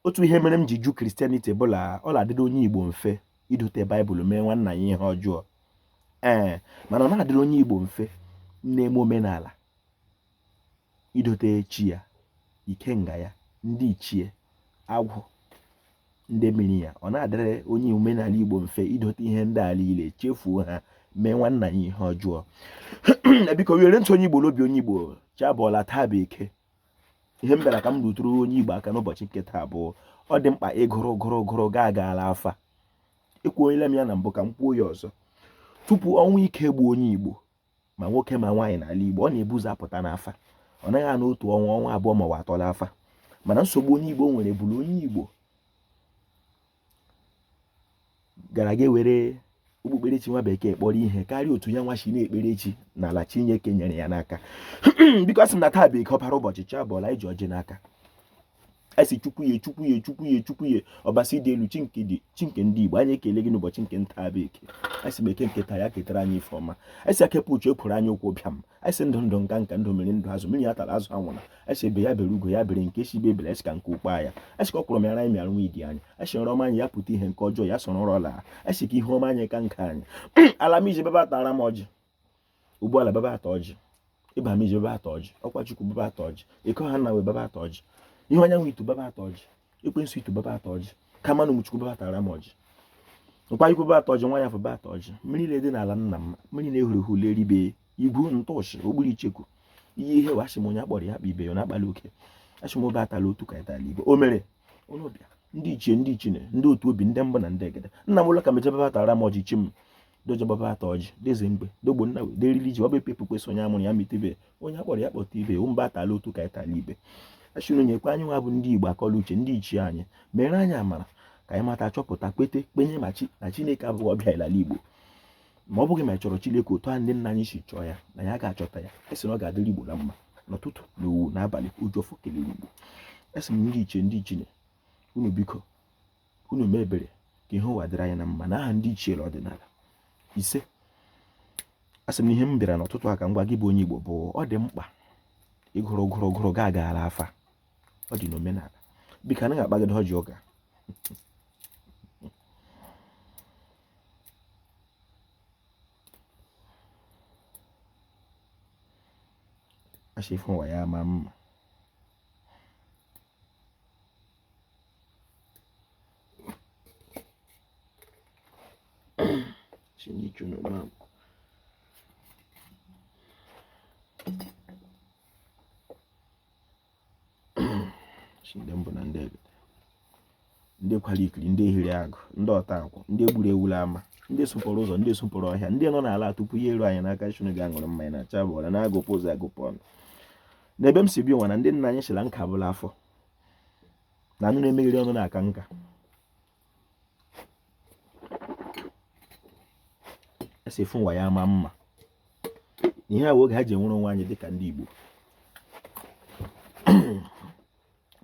otu ihe mere m ji ju Christianity bụla ọ na-adịrị onye Igbo mfe idote Baịbụl mee nwanna ya ihe ọjọọ mana ọ na-adịrị onye Igbo mfe na-eme omenala idote chi ya, ikenga ya, ndị ichie, agwụ, ndị mmiri ya. Ọ na-adịrị onye omenala Igbo mfe idote ihe ndị ala ile chefuo ha mee nwanna ya ihe ọjọọ. Biko were ntị onye Igbo n'obi onye Igbo chabọla taa bụ eke. Ihe m bịara ka m ruturu onye Igbo aka n'ụbọchị nke taa bụ ọ dị mkpa ịgụrụ ga-agala afa. Ekwuonyela m ya na mbụ ka m kwuo ya ọzọ. Tupu ọnwụ ike gbuo onye Igbo ma nwoke ma nwaanyị n'ala Igbo, ọ na-ebuzo apụta n'afa. Ọ naghị anọ otu ọnwa abụọ ma atọ n'afa. Mana nsogbu onye Igbo nwere bụrụ onye Igbo gara ga were okpukperechi nwa bekee kpọrọ ihe karịa otu ya nwa shi na-ekpere chi n'ala Chineke nyere ya n'aka. Biko asị m na taa bụ eke ọbara ụbọchị chabọla iji ọjị n'aka. Esi chukwu ya ọbasi dị elu chi nke ndị Igbo. Anyị ekele gị n'ụbọchị nke nta bụ eke. Esi m eke nke taa ya ketara anyị ife ọma. Esi akepụ uche ekwuru anyị ụkwụ bịam. Esi ndụ nka ndụ mere ndụ azụ mmiri ya tara azụ anwụna. Esi ebe ya bere ugo ya bere nke esi bebere esi ka nke ukpa ya. Esi ka ọ kwụrụ mịara anyị mịara nwa idi anyị. Esi nrọ ọma anyị ya pụta ihe nke ọjọọ ya soro ọrụ ọla. Esi ka ihe ọma anyị ka nke anyị. Ala m iji bebe atara m ọjị. Ugbuala bebe ata ọjị. Ịba m iji bebe ata ọjị. Ọkwa Chukwu bebe ata ọjị. Eko ha na we bebe ata ọjị. Ihe onye nwe itu baba atọ ọjị. Ekwensu itu baba atọ ọjị. Kama na Chukwu baba atara m ọjị. Nkwa ikwu baba atọ ọjị, nwa ya fụ baba atọ ọjị. Mmiri na-ede n'ala nna m, mmiri na-ehuru ehu leribe igwu ntọọchị ogburu icheku. Ihe washi m onye akpọrọ ya kpa ibe ya na-akpali oke. Ashi m obe atala otu ka itali Igbo. O mere ụlọ bịa ndị ichie ndị otu obi ndị mbụ na ndị egede. Nna m ụlọ ka meje baba atara m ọjị chi m. Doje baba atọ ọjị. Deze mgbe dogbo nna we derili ji ọba epepu kwesị onye amụrụ ya mitebe. Onye akpọrọ ya kpọta ibe o mba atala otu ka itali Igbo. Ashinu nyekwa anyị nwa bụ ndị Igbo akọla uche ndị ichie anyị mere anyị amara ka anyị mata chọpụta kpenye ma na Chineke abụghị ọbịa ịlala Igbo. Ma ọ bụghị ma ị chọrọ Chineke otu a ndị nna anyị si chọọ ya na ya ga-achọta ya. Esi na ọ ga-adịrị Igbo na mma n'ụtụtụ na owu n'abalị Ojofọ kelere Igbo. Esi m ndị ichie unu biko unu mebere ka ihe ụwa dịrị anyị na mma n'aha ndị ichie ọdịnala ise. Asị m ihe m bịara n'ụtụtụ aka ngwa gị bụ onye Igbo bụ ọ dị mkpa ịgụrụ ga-agala afa. Ọ dị n'omenala. Biko anaghị akpagide ọjị ụka. Ashifu ụwa ya ama mma. Shinichu no mama. Ndị mbụ na ndị egede, ndị kwara ikiri, ndị ehiri agụ, ndị ọta akwụ, ndị egburu ewula ama, ndị sụpụrụ ụzọ, ndị sụpụrụ ọhịa, ndị nọ n'ala tupu ya eru anyị n'aka Chineke ga-aṅụrụ mmanya na chabụla na-agụpụ ụzọ agụpụ ọnụ. N'ebe m si bi nwa na ndị nna anyị sịla nka bụla afọ na anụ na-emegheri ọnụ na-aka nka. Esi fụ nwa ya ama mma. Ihe a oge ha ji enwere onwe anyị dịka ndị Igbo.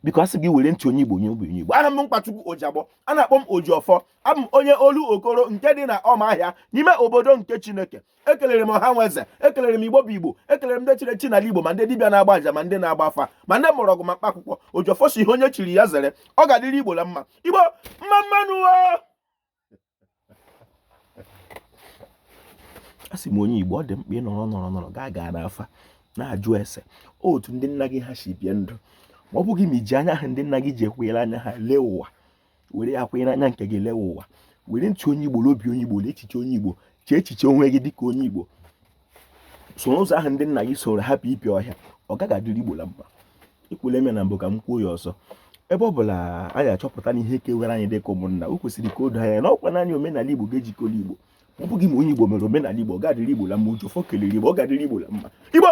Biko asị gị were ntị onye Igbo nye onye Igbo. Ana m Mkpachukwu Ojiabọ, a na-akpọ m Ojiọfọ. Abụ m onye olu okoro nke dị na Ọmahịa n'ime obodo nke Chineke. Ekelere m ọha nweze, ekelere m Igbo bụ Igbo, ekelere m ndị chiri echi n'ala Igbo ma ndị dibịa na-agba aja ma ndị na-agba afa ma ndị mgbọrọgwụ ma mkpa akwụkwọ. Ojiọfọ si ihe onye chiri ya zere, ọ ga-adịrị Igbo na mma. Igbo mma mmanụ asị m onye Igbo ọ dị mkpa ịnọrọ ga-aga n'afa na-ajụ ese otu ndị nna gị ha si bie ndụ. Ma ọ bụghị ma iji anya ha ndị nna gị ji ekwere anya ha lee ụwa, were ya kwere anya nke gị lee ụwa. Were ntị onye Igbo n'obi onye Igbo, lee echiche onye Igbo, chee echiche onwe gị dịka onye Igbo. So n'ụzọ ahụ ndị nna gị soro hapụ ịpịa ọhịa, ọ gaghị adịrị Igbo na mma. Ikwule eme na mbụ ka m kwuo ya ọzọ. Ebe ọ bụla anyị achọpụta n'ihe kewere anyị dịka ụmụnna, o kwesịrị ka o doo anya na ọkwa naanị omenala Igbo ga-ejikọrọ Igbo. Ọ bụghị ma onye Igbo mere omenala Igbo ọ ga-adịrị Igbo na mma. Ojofọ kelere Igbo, ọ ga-adịrị Igbo na mma. Igbo